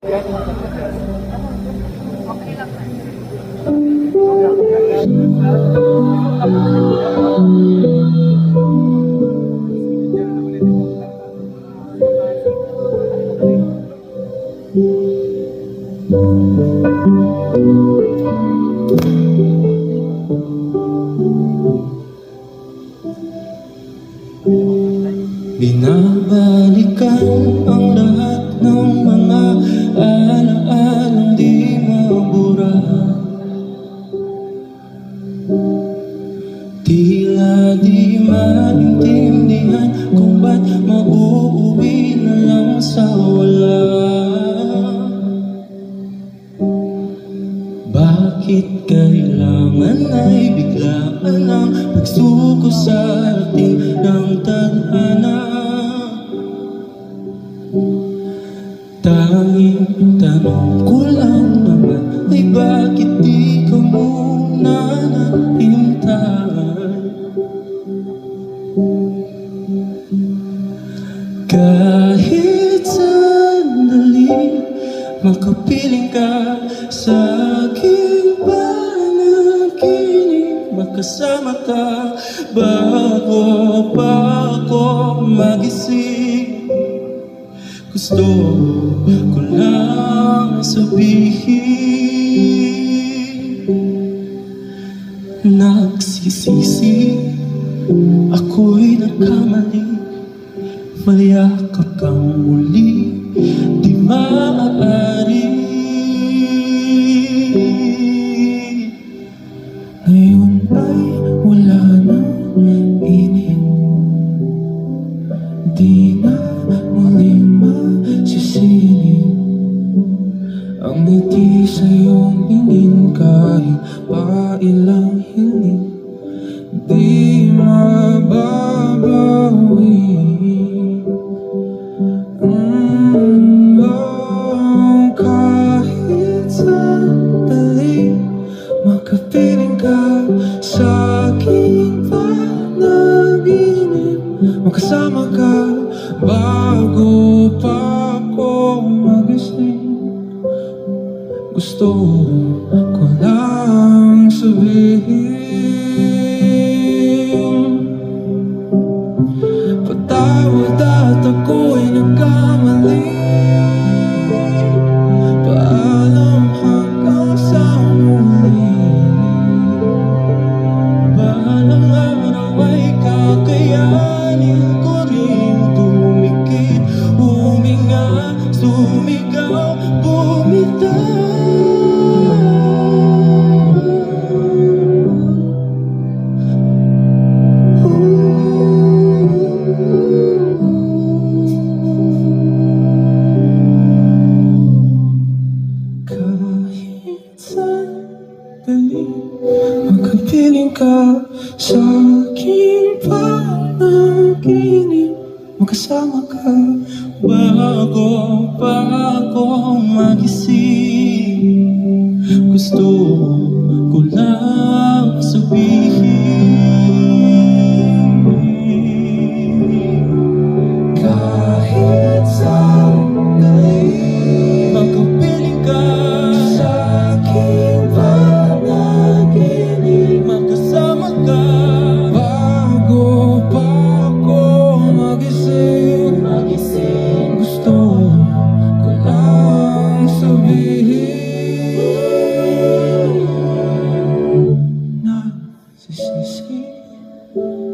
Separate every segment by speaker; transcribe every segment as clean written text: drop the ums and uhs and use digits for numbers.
Speaker 1: Okay lang.
Speaker 2: Binabalikan ang lahat ng mga alaalang di mabura. Tila di maintindihan kung ba't mauuwi na lang sa wala. Bakit kailangan ay biglaan ang pagsuko sa ating ng tadhana? Tanging tanong ko lang naman ay bakit di ka muna nahintay? Kahit sandali makapiling ka sa aking panaginip, makasama ka bago pa ako magising. Gusto ko lang sabihin, nagsisisi ako'y nagkamali. Mayakap kang muli, di maaari. Ngayon ay wala nang init, di na muling masisingit ang ngiti sa iyong tingin. Kahit pa ilang hiling di mababawi. Kahit sandali makapiling ka sa aking panaginip, makasama ka bago pa ako magising. Gusto ko lang sabihin, patawad at ako'y nagkamali. Paalam hanggang sa muli. Balang araw ay kakayanin ko rin tumikit, huminga, sumigaw, bumitaw. Makapiling ka sa aking panaginip, makasama ka bago pa ako magising. Gusto ko lang sabihin, kahit sandali makapiling ka sa aking panaginip, makasama ka bago pa ako magising. Gusto ko lang sabihin, nagsisisi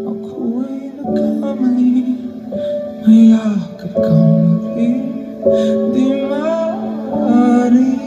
Speaker 2: ako ay nagkamali. Mayakap kang muli, di maaari.